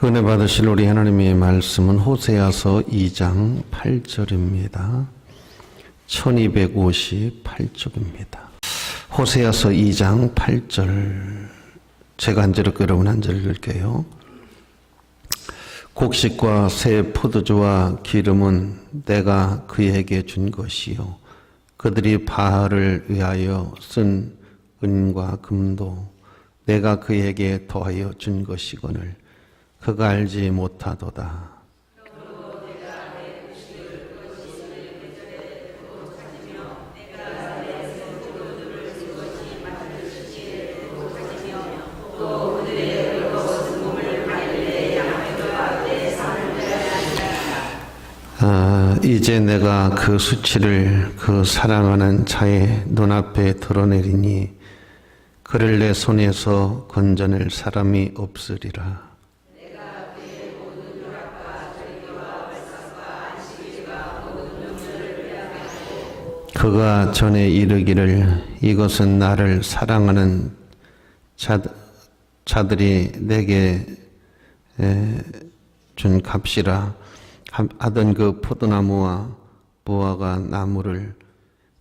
은혜 받으실 우리 하나님의 말씀은 호세아서 2장 8절입니다. 1258쪽입니다. 호세아서 2장 8절, 제가 한 절, 여러분 한 절 읽을게요. 곡식과 새 포도주와 기름은 내가 그에게 준 것이요, 그들이 바알을 위하여 쓴 은과 금도 내가 그에게 더하여 준 것이거늘 그가 알지 못하도다. 이제 내가 그 수치를 그 사랑하는 자의 눈앞에 드러내리니 그를 내 손에서 건져낼 사람이 없으리라. 그가 전에 이르기를 이것은 나를 사랑하는 자들이 내게 준 값이라 하던 그 포도나무와 무화과 나무를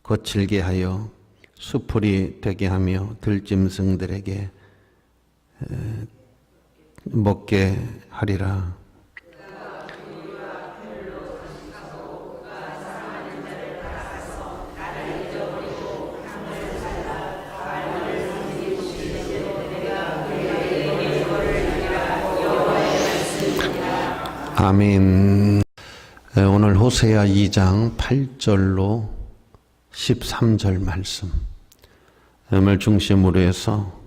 거칠게 하여 수풀이 되게 하며 들짐승들에게 먹게 하리라. 아멘. 오늘 호세아 2장 8절로 13절 말씀을 중심으로 해서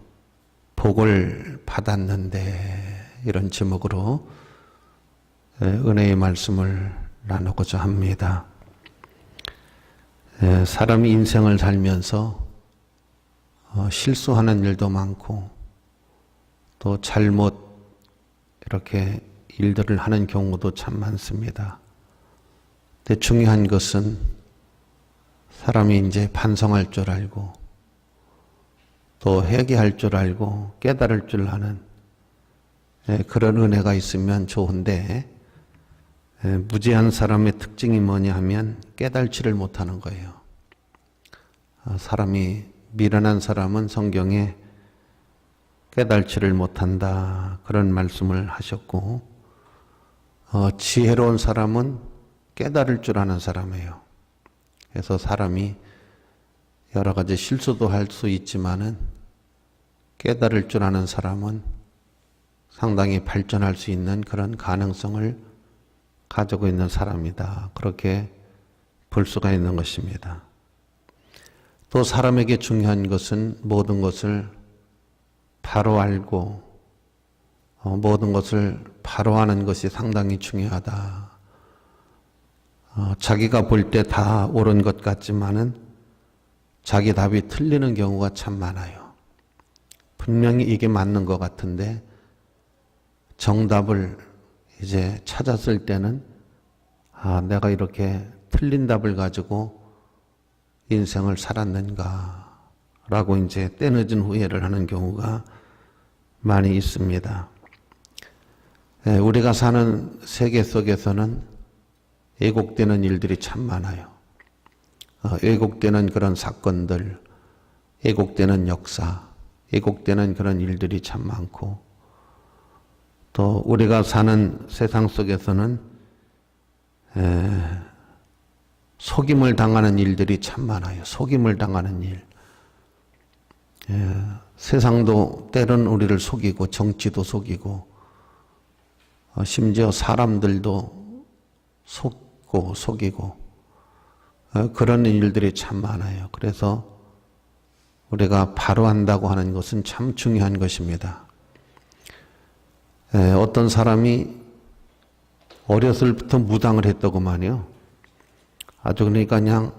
복을 받았는데, 이런 제목으로 은혜의 말씀을 나누고자 합니다. 사람이 인생을 살면서 실수하는 일도 많고 또 잘못 이렇게 일들을 하는 경우도 참 많습니다. 근데 중요한 것은 사람이 이제 반성할 줄 알고 또 회개할 줄 알고 깨달을 줄 아는 그런 은혜가 있으면 좋은데, 무지한 사람의 특징이 뭐냐 하면 깨달지를 못하는 거예요. 사람이 미련한 사람은 성경에 깨달지를 못한다, 그런 말씀을 하셨고, 지혜로운 사람은 깨달을 줄 아는 사람이에요. 그래서 사람이 여러 가지 실수도 할 수 있지만은 깨달을 줄 아는 사람은 상당히 발전할 수 있는 그런 가능성을 가지고 있는 사람이다, 그렇게 볼 수가 있는 것입니다. 또 사람에게 중요한 것은 모든 것을 바로 알고 모든 것을 바로 하는 것이 상당히 중요하다. 자기가 볼 때 다 옳은 것 같지만은 자기 답이 틀리는 경우가 참 많아요. 분명히 이게 맞는 것 같은데 정답을 이제 찾았을 때는 내가 이렇게 틀린 답을 가지고 인생을 살았는가 라고 이제 때늦은 후회를 하는 경우가 많이 있습니다. 우리가 사는 세계 속에서는 왜곡되는 일들이 참 많아요. 왜곡되는 그런 사건들, 왜곡되는 역사, 왜곡되는 그런 일들이 참 많고, 또 우리가 사는 세상 속에서는 속임을 당하는 일들이 참 많아요. 속임을 당하는 일. 세상도 때론 우리를 속이고 정치도 속이고 심지어 사람들도 속이고 그런 일들이 참 많아요. 그래서 우리가 바로 한다고 하는 것은 참 중요한 것입니다. 어떤 사람이 어렸을부터 무당을 했다고만요. 아주 그러니까 그냥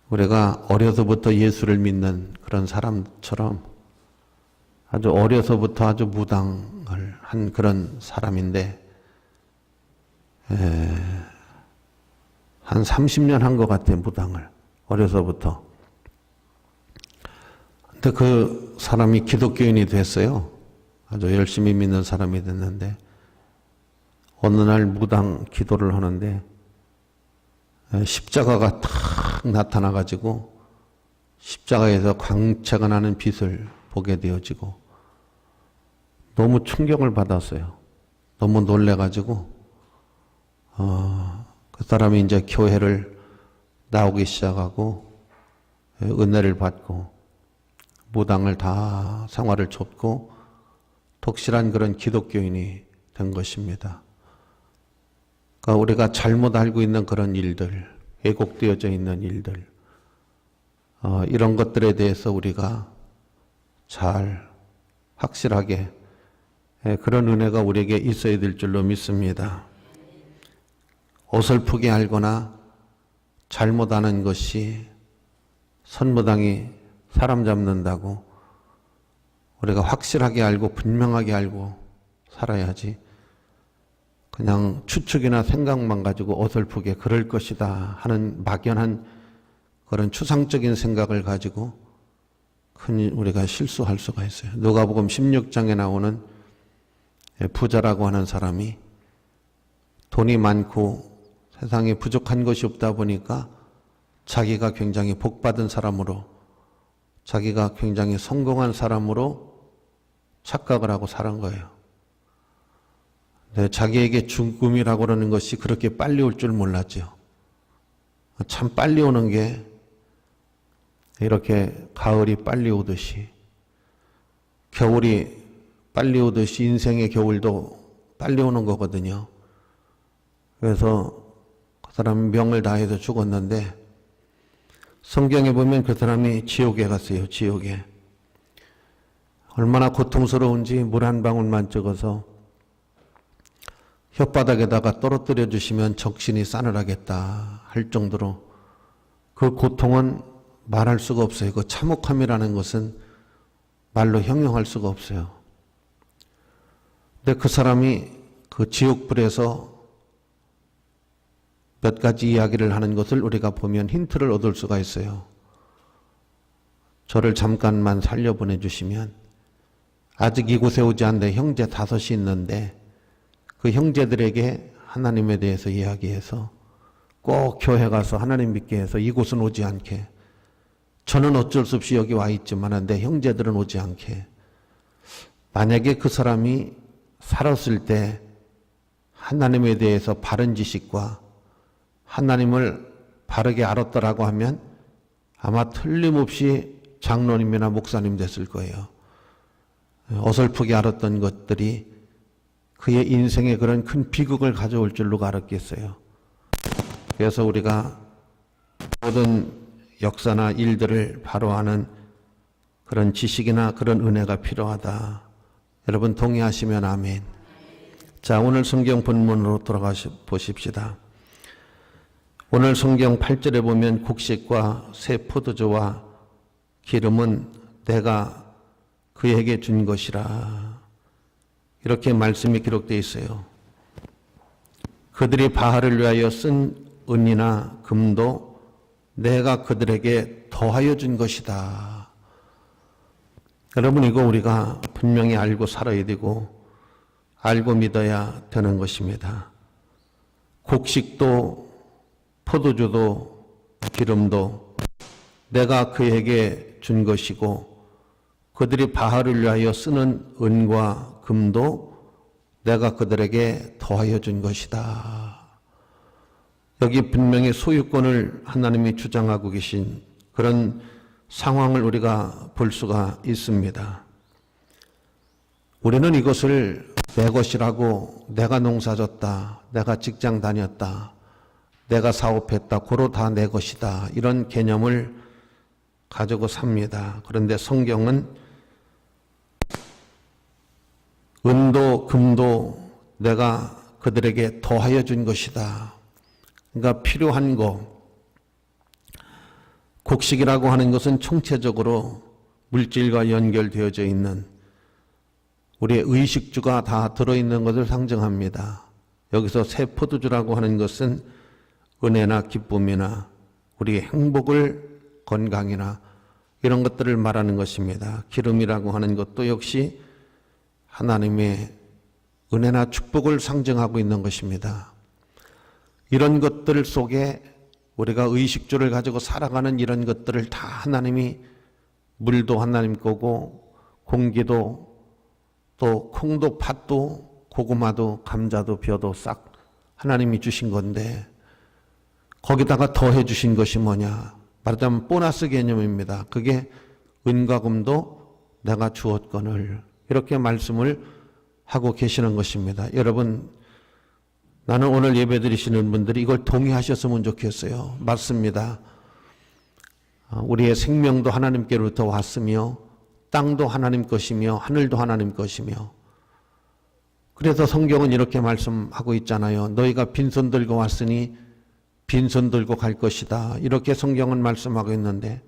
우리가 어려서부터 예수를 믿는 그런 사람처럼 아주 어려서부터 아주 무당을 한 그런 사람인데, 한 30년 한 것 같아요, 무당을. 어려서부터. 근데 그 사람이 기독교인이 됐어요. 아주 열심히 믿는 사람이 됐는데 어느 날 무당 기도를 하는데 십자가가 탁 나타나가지고 십자가에서 광채가 나는 빛을 보게 되어지고 너무 충격을 받았어요. 너무 놀래가지고 그 사람이 이제 교회를 나오기 시작하고 은혜를 받고 무당을 다 생활을 쫓고 독실한 그런 기독교인이 된 것입니다. 그러니까 우리가 잘못 알고 있는 그런 일들, 왜곡되어져 있는 일들, 이런 것들에 대해서 우리가 잘 확실하게 그런 은혜가 우리에게 있어야 될 줄로 믿습니다. 어설프게 알거나 잘못 아는 것이 선무당이 사람 잡는다고 우리가 확실하게 알고 분명하게 알고 살아야지 그냥 추측이나 생각만 가지고 어설프게 그럴 것이다 하는 막연한 그런 추상적인 생각을 가지고 큰 우리가 실수할 수가 있어요. 누가복음 16장에 나오는 부자라고 하는 사람이 돈이 많고 세상에 부족한 것이 없다 보니까 자기가 굉장히 복받은 사람으로 자기가 굉장히 성공한 사람으로 착각을 하고 살은 거예요. 자기에게 죽음이라고 그러는 것이 그렇게 빨리 올 줄 몰랐죠. 참 빨리 오는 게 이렇게 가을이 빨리 오듯이 겨울이 빨리 오듯이 인생의 겨울도 빨리 오는 거거든요. 그래서 그 사람이 명을 다해서 죽었는데 성경에 보면 그 사람이 지옥에 갔어요. 지옥에. 얼마나 고통스러운지 물 한 방울만 찍어서 혓바닥에다가 떨어뜨려 주시면 적신이 싸늘하겠다 할 정도로 그 고통은 말할 수가 없어요. 그 참혹함이라는 것은 말로 형용할 수가 없어요. 근데 그 사람이 그 지옥불에서 몇 가지 이야기를 하는 것을 우리가 보면 힌트를 얻을 수가 있어요. 저를 잠깐만 살려보내 주시면 아직 이곳에 오지 않는 형제 5이 있는데 그 형제들에게 하나님에 대해서 이야기해서 꼭 교회 가서 하나님 믿게 해서 이곳은 오지 않게, 저는 어쩔 수 없이 여기 와 있지만 내 형제들은 오지 않게. 만약에 그 사람이 살았을 때 하나님에 대해서 바른 지식과 하나님을 바르게 알았더라고 하면 아마 틀림없이 장로님이나 목사님 됐을 거예요. 어설프게 알았던 것들이 그의 인생에 그런 큰 비극을 가져올 줄로 알았겠어요. 그래서 우리가 모든 역사나 일들을 바로 아는 그런 지식이나 그런 은혜가 필요하다. 여러분 동의하시면 아멘. 자, 오늘 성경 본문으로 돌아가 보십시다. 오늘 성경 8절에 보면 곡식과 새 포도주와 기름은 내가 그에게 준 것이라. 이렇게 말씀이 기록되어 있어요. 그들이 바알을 위하여 쓴 은이나 금도 내가 그들에게 더하여 준 것이다. 여러분, 이거 우리가 분명히 알고 살아야 되고 알고 믿어야 되는 것입니다. 곡식도 포도주도 기름도 내가 그에게 준 것이고 그들이 바알을 위하여 쓰는 은과 금도 내가 그들에게 더하여 준 것이다. 여기 분명히 소유권을 하나님이 주장하고 계신 그런 상황을 우리가 볼 수가 있습니다. 우리는 이것을 내 것이라고, 내가 농사졌다, 내가 직장 다녔다, 내가 사업했다, 고로 다 내 것이다, 이런 개념을 가지고 삽니다. 그런데 성경은 은도 금도 내가 그들에게 더하여 준 것이다. 그러니까 필요한 거, 곡식이라고 하는 것은 총체적으로 물질과 연결되어져 있는 우리의 의식주가 다 들어있는 것을 상징합니다. 여기서 새 포도주라고 하는 것은 은혜나 기쁨이나 우리의 행복을, 건강이나 이런 것들을 말하는 것입니다. 기름이라고 하는 것도 역시 하나님의 은혜나 축복을 상징하고 있는 것입니다. 이런 것들 속에 우리가 의식주를 가지고 살아가는 이런 것들을 다 하나님이, 물도 하나님 거고 공기도 또 콩도 팥도 고구마도 감자도 벼도 싹 하나님이 주신 건데, 거기다가 더해 주신 것이 뭐냐? 말하자면 보너스 개념입니다. 그게 은과 금도 내가 주었거늘, 이렇게 말씀을 하고 계시는 것입니다. 여러분, 나는 오늘 예배 드리시는 분들이 이걸 동의하셨으면 좋겠어요. 맞습니다. 우리의 생명도 하나님께로부터 왔으며 땅도 하나님 것이며 하늘도 하나님 것이며, 그래서 성경은 이렇게 말씀하고 있잖아요. 너희가 빈손 들고 왔으니 빈손 들고 갈 것이다. 이렇게 성경은 말씀하고 있는데,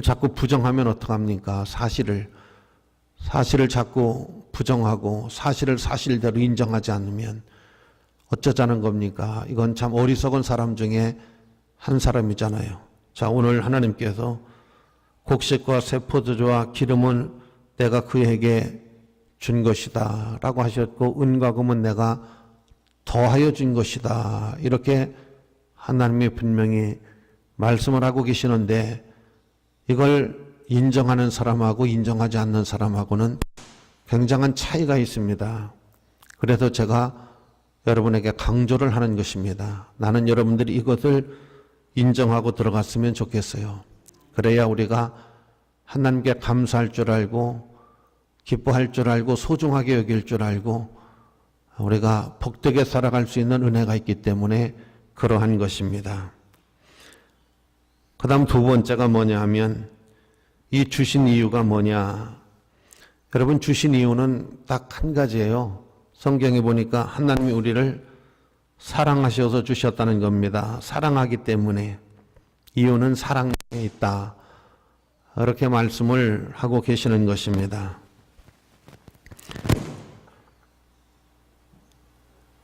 자꾸 부정하면 어떡합니까? 사실을 자꾸 부정하고 사실을 사실대로 인정하지 않으면 어쩌자는 겁니까? 이건 참 어리석은 사람 중에 한 사람이잖아요. 자, 오늘 하나님께서 곡식과 새 포도주와 기름은 내가 그에게 준 것이다 라고 하셨고, 은과 금은 내가 더하여 준 것이다, 이렇게 하나님이 분명히 말씀을 하고 계시는데, 이걸 인정하는 사람하고 인정하지 않는 사람하고는 굉장한 차이가 있습니다. 그래서 제가 여러분에게 강조를 하는 것입니다. 나는 여러분들이 이것을 인정하고 들어갔으면 좋겠어요. 그래야 우리가 하나님께 감사할 줄 알고 기뻐할 줄 알고 소중하게 여길 줄 알고 우리가 복되게 살아갈 수 있는 은혜가 있기 때문에 그러한 것입니다. 그 다음 두 번째가 뭐냐 하면, 이 주신 이유가 뭐냐. 여러분, 주신 이유는 딱 한 가지예요. 성경에 보니까 하나님이 우리를 사랑하셔서 주셨다는 겁니다. 사랑하기 때문에, 이유는 사랑에 있다, 이렇게 말씀을 하고 계시는 것입니다.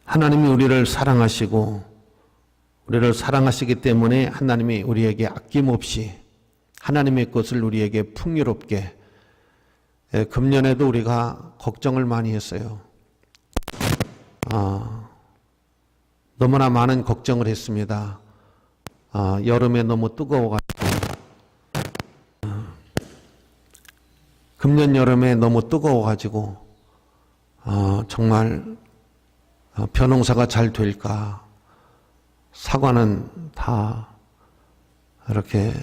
하나님이 우리를 사랑하시고 우리를 사랑하시기 때문에 하나님이 우리에게 아낌없이 하나님의 것을 우리에게 풍요롭게, 금년에도 우리가 걱정을 많이 했어요. 너무나 많은 걱정을 했습니다. 여름에 너무 뜨거워가지고, 금년 여름에 너무 뜨거워가지고 정말 벼농사가 잘 될까, 사과는 다 이렇게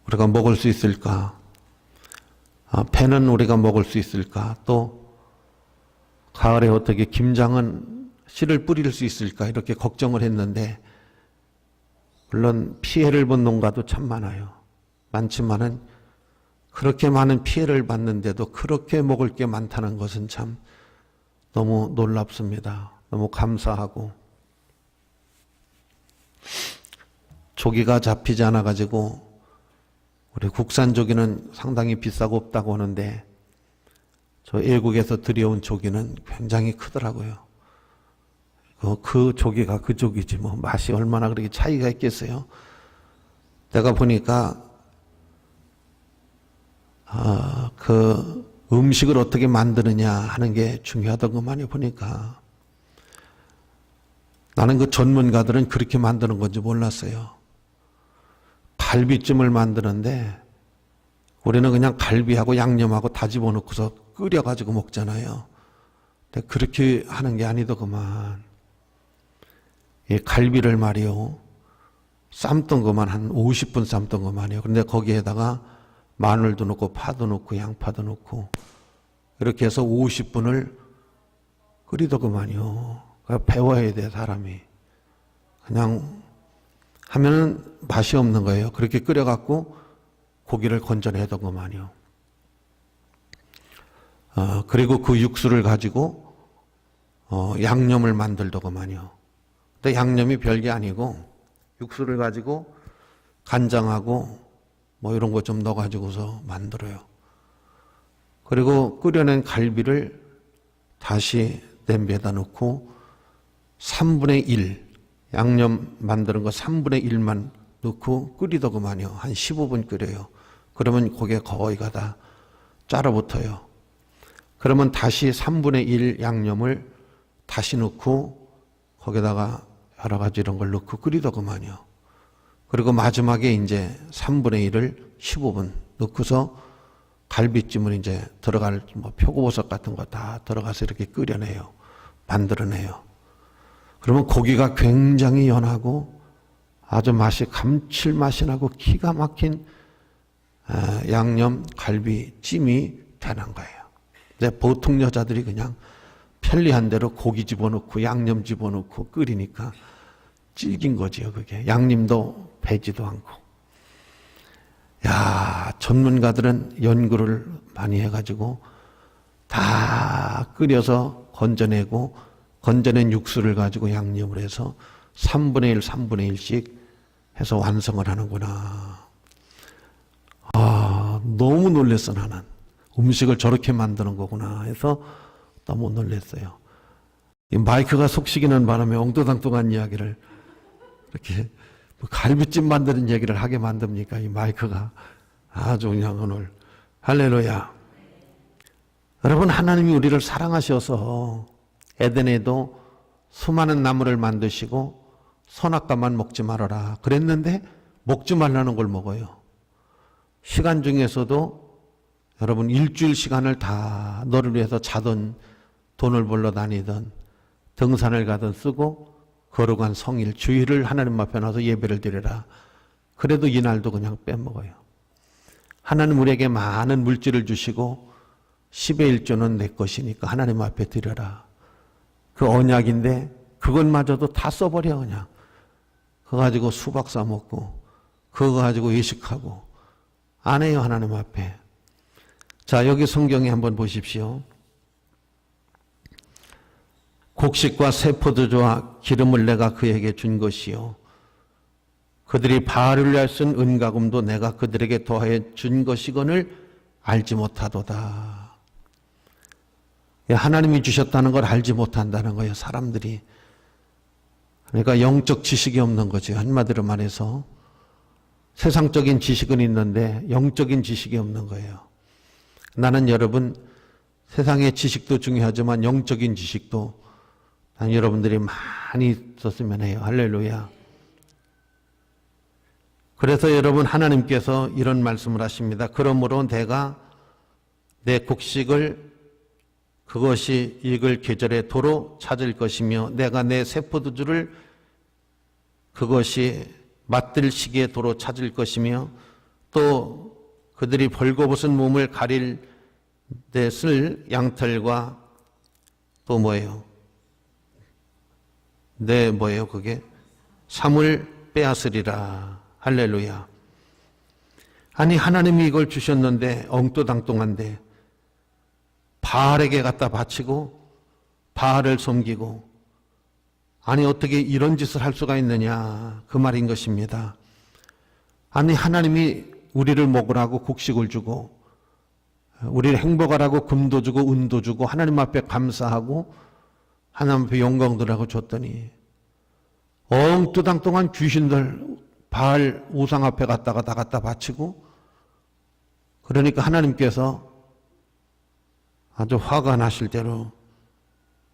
우리가 먹을 수 있을까, 배는 우리가 먹을 수 있을까, 또 가을에 어떻게 김장은 씨를 뿌릴 수 있을까, 이렇게 걱정을 했는데, 물론 피해를 본 농가도 참 많지만은 그렇게 많은 피해를 봤는데도 그렇게 먹을 게 많다는 것은 참 너무 놀랍습니다. 너무 감사하고, 조기가 잡히지 않아 가지고 우리 국산 조기는 상당히 비싸고 없다고 하는데, 저 외국에서 들여온 조기는 굉장히 크더라고요. 그 조기가 그 조기지 뭐 맛이 얼마나 그렇게 차이가 있겠어요. 내가 보니까 그 음식을 어떻게 만드느냐 하는 게 중요하더구만요. 보니까 나는 그 전문가들은 그렇게 만드는 건지 몰랐어요. 갈비찜을 만드는데 우리는 그냥 갈비하고 양념하고 다 집어넣고서 끓여가지고 먹잖아요. 근데 그렇게 하는 게 아니더구만. 이 갈비를 말이요, 삶던 것만 한 50분 삶던 것만이요. 그런데 거기에다가 마늘도 넣고 파도 넣고 양파도 넣고 이렇게 해서 50분을 끓이더구만요. 배워야 돼, 사람이. 그냥 하면은 맛이 없는 거예요. 그렇게 끓여갖고 고기를 건져내더구만요. 그리고 그 육수를 가지고 양념을 만들더구만요. 근데 양념이 별게 아니고 육수를 가지고 간장하고 뭐 이런 거 좀 넣어가지고서 만들어요. 그리고 끓여낸 갈비를 다시 냄비에다 넣고 3분의 1, 양념 만드는 거 3분의 1만 넣고 끓이더구만요. 한 15분 끓여요. 그러면 고기가 거의가 다 짜러붙어요. 그러면 다시 3분의 1 양념을 다시 넣고 거기다가 여러 가지 이런 걸 넣고 끓이더구만요. 그리고 마지막에 이제 3분의 1을 15분 넣고서 갈비찜을 이제 들어갈 뭐 표고버섯 같은 거 다 들어가서 이렇게 끓여내요. 만들어내요. 그러면 고기가 굉장히 연하고 아주 맛이 감칠맛이 나고 기가 막힌 양념 갈비찜이 되는 거예요. 근데 보통 여자들이 그냥 편리한 대로 고기 집어넣고 양념 집어넣고 끓이니까 질긴 거지요, 그게. 양념도 배지도 않고. 야, 전문가들은 연구를 많이 해가지고 다 끓여서 건져내고 건져낸 육수를 가지고 양념을 해서 3분의 1, 3분의 1씩 해서 완성을 하는구나. 아, 너무 놀랬어, 나는. 음식을 저렇게 만드는 거구나 해서 너무 놀랐어요. 이 마이크가 속시기는 바람에 엉뚱당뚱한 이야기를 이렇게 갈비찜 만드는 얘기를 하게 만듭니까? 이 마이크가 아주 그냥 오늘 할렐루야. 여러분, 하나님이 우리를 사랑하셔서 에덴에도 수많은 나무를 만드시고 선악과만 먹지 말아라 그랬는데 먹지 말라는 걸 먹어요. 시간 중에서도 여러분 일주일 시간을 다 너를 위해서 자든 돈을 벌러 다니든 등산을 가든 쓰고 거룩한 성일 주일을 하나님 앞에 나서 예배를 드려라. 그래도 이날도 그냥 빼먹어요. 하나님 우리에게 많은 물질을 주시고 10의 1조는 내 것이니까 하나님 앞에 드려라. 그 언약인데 그것마저도 다 써버려 그냥. 그거 가지고 수박 싸먹고 그거 가지고 외식하고 안 해요 하나님 앞에. 자, 여기 성경에 한번 보십시오. 곡식과 새 포도주와 기름을 내가 그에게 준 것이요 그들이 바알을 위하여 쓴 은가금도 내가 그들에게 더하여 준 것이거늘 알지 못하도다. 하나님이 주셨다는 걸 알지 못한다는 거예요, 사람들이. 그러니까 영적 지식이 없는 거죠. 한마디로 말해서 세상적인 지식은 있는데 영적인 지식이 없는 거예요. 나는 여러분 세상의 지식도 중요하지만 영적인 지식도 난 여러분들이 많이 썼으면 해요. 할렐루야. 그래서 여러분 하나님께서 이런 말씀을 하십니다. 그러므로 내가 내 곡식을 그것이 익을 계절에 도로 찾을 것이며 내가 내 새 포도주를 그것이 맛들 시기에 도로 찾을 것이며 또 그들이 벌거벗은 몸을 가릴 때 쓸 양털과 또 뭐예요? 뭐예요 그게? 삼을 빼앗으리라. 할렐루야. 아니 하나님이 이걸 주셨는데 엉뚱당뚱한데 바알에게 갖다 바치고 바알을 섬기고 아니 어떻게 이런 짓을 할 수가 있느냐 그 말인 것입니다. 아니 하나님이 우리를 먹으라고 곡식을 주고 우리를 행복하라고 금도 주고 은도 주고 하나님 앞에 감사하고 하나님 앞에 영광 들하고 줬더니 엉뚱당뚱한 귀신들 바알 우상 앞에 갔다가 다 갖다 바치고 그러니까 하나님께서 아주 화가 나실 대로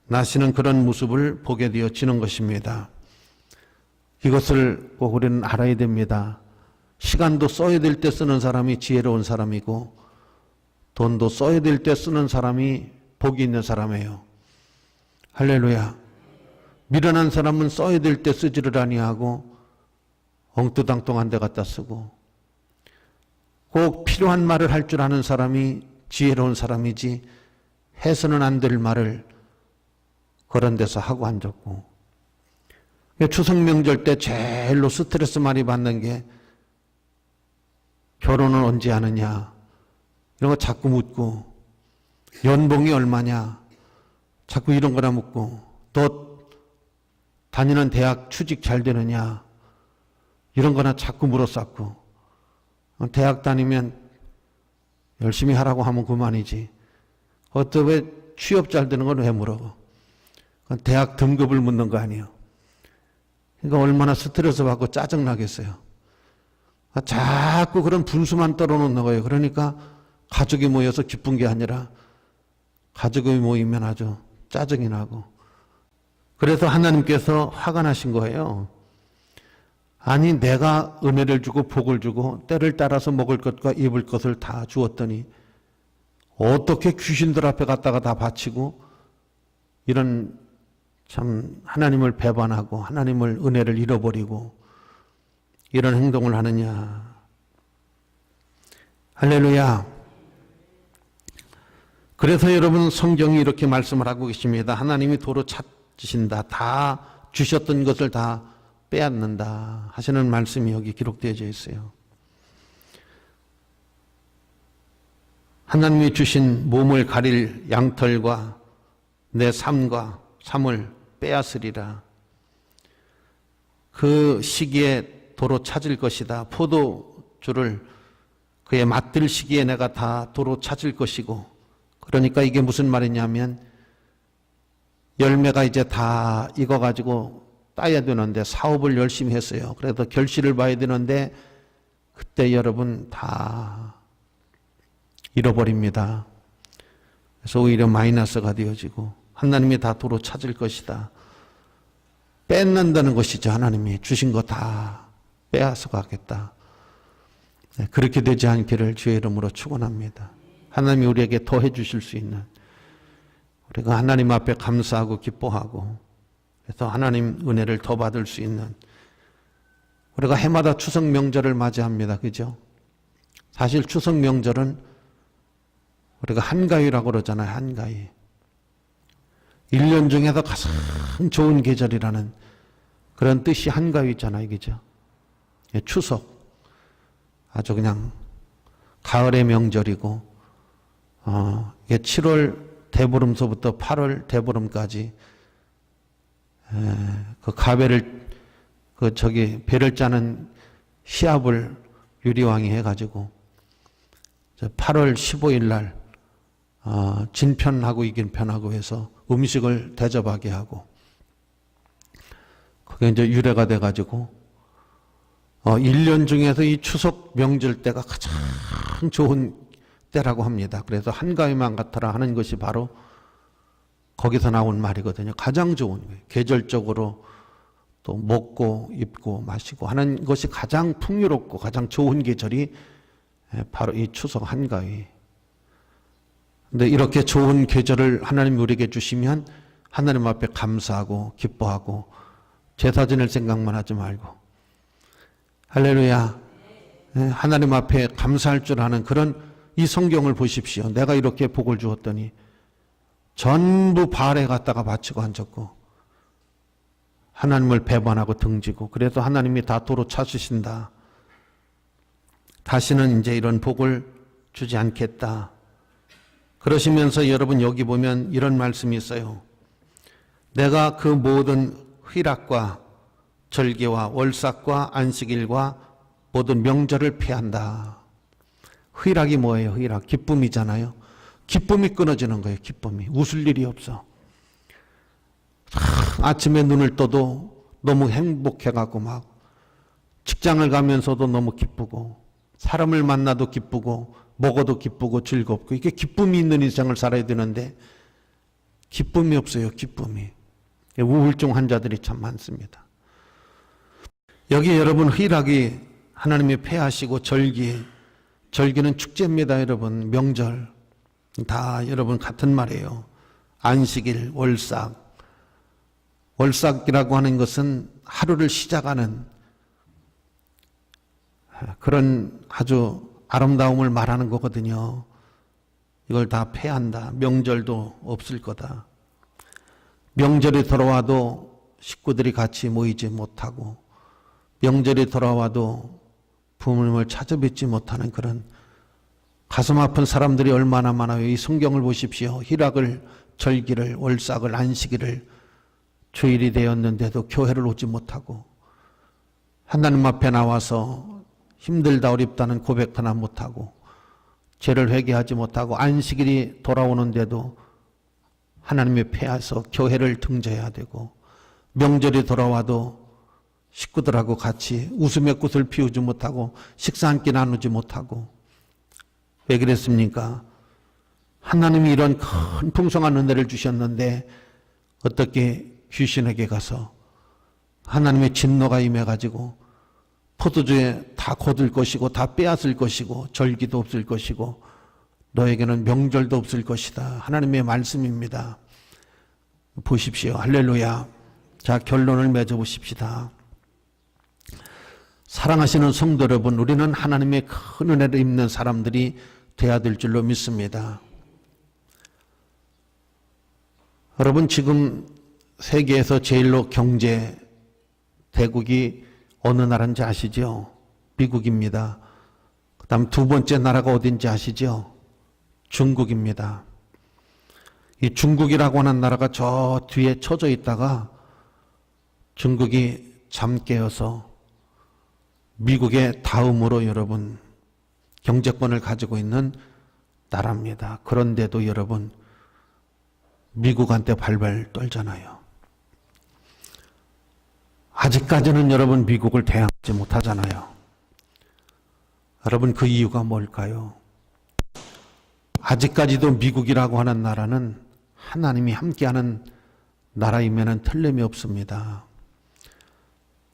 나시는 그런 모습을 보게 되어지는 것입니다. 이것을 꼭 우리는 알아야 됩니다. 시간도 써야 될 때 쓰는 사람이 지혜로운 사람이고 돈도 써야 될 때 쓰는 사람이 복이 있는 사람이에요. 할렐루야. 미련한 사람은 써야 될 때 쓰지를 아니하고 엉뚱당뚱한 데 갖다 쓰고 꼭 필요한 말을 할 줄 아는 사람이 지혜로운 사람이지 해서는 안 될 말을 그런 데서 하고 앉았고 추석 명절 때 제일로 스트레스 많이 받는 게 결혼은 언제 하느냐 이런 거 자꾸 묻고 연봉이 얼마냐 자꾸 이런 거나 묻고 또 다니는 대학 취직 잘 되느냐 이런 거나 자꾸 물어쌌고 대학 다니면 열심히 하라고 하면 그만이지 어떻게 왜 취업 잘 되는 건 왜 물어? 대학 등급을 묻는 거 아니에요. 그러니까 얼마나 스트레스 받고 짜증나겠어요. 자꾸 그런 분수만 떨어놓는 거예요. 그러니까 가족이 모여서 기쁜 게 아니라 가족이 모이면 아주 짜증이 나고, 그래서 하나님께서 화가 나신 거예요. 아니, 내가 은혜를 주고 복을 주고 때를 따라서 먹을 것과 입을 것을 다 주었더니 어떻게 귀신들 앞에 갔다가 다 바치고 이런 참 하나님을 배반하고 하나님을 은혜를 잃어버리고 이런 행동을 하느냐. 할렐루야. 그래서 여러분, 성경이 이렇게 말씀을 하고 계십니다. 하나님이 도로 찾으신다. 다 주셨던 것을 다 빼앗는다 하시는 말씀이 여기 기록되어져 있어요. 하나님이 주신 몸을 가릴 양털과 내 삶을 빼앗으리라. 그 시기에 도로 찾을 것이다. 포도주를 그에 맞들 시기에 내가 다 도로 찾을 것이고, 그러니까 이게 무슨 말이냐면 열매가 이제 다 익어가지고 따야 되는데 사업을 열심히 했어요. 그래도 결실을 봐야 되는데 그때 여러분 다 잃어버립니다. 그래서 오히려 마이너스가 되어지고 하나님이 다 도로 찾을 것이다. 뺏는다는 것이죠. 하나님이 주신 거 다 빼앗아 가겠다. 그렇게 되지 않기를 주의 이름으로 축원합니다. 하나님이 우리에게 더해 주실 수 있는, 우리가 하나님 앞에 감사하고 기뻐하고 그래서 하나님 은혜를 더 받을 수 있는, 우리가 해마다 추석 명절을 맞이합니다. 그죠? 사실 추석 명절은 우리가 한가위라고 그러잖아요. 한가위. 1년 중에서 가장 좋은 계절이라는 그런 뜻이 한가위잖아요. 그죠? 추석. 아주 그냥 가을의 명절이고, 이게 7월 대보름서부터 8월 대보름까지 그 가배를 배를 짜는 시합을 유리왕이 해가지고 8월 15일 날 진 편하고 이긴 편하고 해서 음식을 대접하게 하고, 그게 이제 유래가 돼가지고 1년 중에서 이 추석 명절 때가 가장 좋은 때라고 합니다. 그래서 한가위만 같아라 하는 것이 바로 거기서 나온 말이거든요. 가장 좋은 거예요. 계절적으로 또 먹고 입고 마시고 하는 것이 가장 풍요롭고 가장 좋은 계절이 바로 이 추석 한가위. 근데 이렇게 좋은 계절을 하나님이 우리에게 주시면 하나님 앞에 감사하고 기뻐하고 제사 지낼 생각만 하지 말고, 할렐루야, 하나님 앞에 감사할 줄 아는 그런 이 성경을 보십시오. 내가 이렇게 복을 주었더니 전부 바알에 갔다가 바치고 앉았고 하나님을 배반하고 등지고, 그래서 하나님이 다 도로 찾으신다. 다시는 이제 이런 복을 주지 않겠다. 그러시면서 여러분 여기 보면 이런 말씀이 있어요. 내가 그 모든 희락과 절개와 월삭과 안식일과 모든 명절을 피한다. 희락이 뭐예요? 희락. 기쁨이잖아요. 기쁨이 끊어지는 거예요. 기쁨이. 웃을 일이 없어. 아침에 눈을 떠도 너무 행복해갖고 막 직장을 가면서도 너무 기쁘고 사람을 만나도 기쁘고 먹어도 기쁘고 즐겁고, 이게 기쁨이 있는 인생을 살아야 되는데 기쁨이 없어요. 기쁨이. 우울증 환자들이 참 많습니다. 여기 여러분 희락이 하나님이 폐하시고 절기는 축제입니다. 여러분 명절 다 여러분 같은 말이에요. 안식일, 월삭이라고 하는 것은 하루를 시작하는 그런 아주 아름다움을 말하는 거거든요. 이걸 다 폐한다. 명절도 없을 거다. 명절이 돌아와도 식구들이 같이 모이지 못하고, 명절이 돌아와도 부모님을 찾아뵙지 못하는 그런 가슴 아픈 사람들이 얼마나 많아요. 이 성경을 보십시오. 희락을, 절기를, 월삭을, 안식일을 주일이 되었는데도 교회를 오지 못하고 하나님 앞에 나와서 힘들다 어렵다는 고백 하나 못하고 죄를 회개하지 못하고 안식일이 돌아오는데도 하나님의 폐하서 교회를 등져야 되고, 명절이 돌아와도 식구들하고 같이 웃음의 꽃을 피우지 못하고 식사 한 끼 나누지 못하고. 왜 그랬습니까? 하나님이 이런 큰 풍성한 은혜를 주셨는데 어떻게 귀신에게 가서 하나님의 진노가 임해가지고 포도주에 다 거둘 것이고 다 빼앗을 것이고 절기도 없을 것이고 너에게는 명절도 없을 것이다. 하나님의 말씀입니다. 보십시오. 할렐루야. 자, 결론을 맺어보십시다. 사랑하시는 성도 여러분, 우리는 하나님의 큰 은혜를 입는 사람들이 되어야 될 줄로 믿습니다. 여러분, 지금 세계에서 제일로 경제 대국이 어느 나라인지 아시죠? 미국입니다. 그 다음 두 번째 나라가 어딘지 아시죠? 중국입니다. 이 중국이라고 하는 나라가 저 뒤에 쳐져 있다가 중국이 잠 깨어서 미국의 다음으로 여러분 경제권을 가지고 있는 나라입니다. 그런데도 여러분 미국한테 발발 떨잖아요. 아직까지는 여러분 미국을 대항하지 못하잖아요. 여러분 그 이유가 뭘까요? 아직까지도 미국이라고 하는 나라는 하나님이 함께하는 나라이면은 틀림이 없습니다.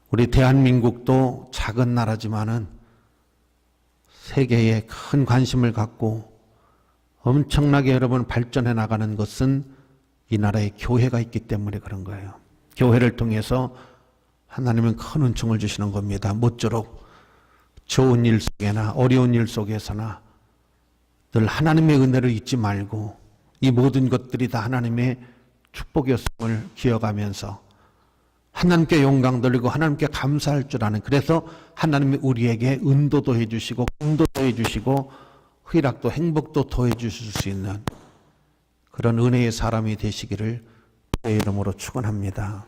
우리 대한민국도 작은 나라지만은 세계에 큰 관심을 갖고 엄청나게 여러분 발전해 나가는 것은 이 나라에 교회가 있기 때문에 그런 거예요. 교회를 통해서 하나님은 큰 은총을 주시는 겁니다. 모쪼록 좋은 일 속에나 어려운 일 속에서나 늘 하나님의 은혜를 잊지 말고 이 모든 것들이 다 하나님의 축복이었음을 기억하면서 하나님께 영광 돌리고 하나님께 감사할 줄 아는, 그래서 하나님이 우리에게 은도도 해주시고 공도도 해주시고 희락도 행복도 더해 주실 수 있는 그런 은혜의 사람이 되시기를 주의 이름으로 축원합니다.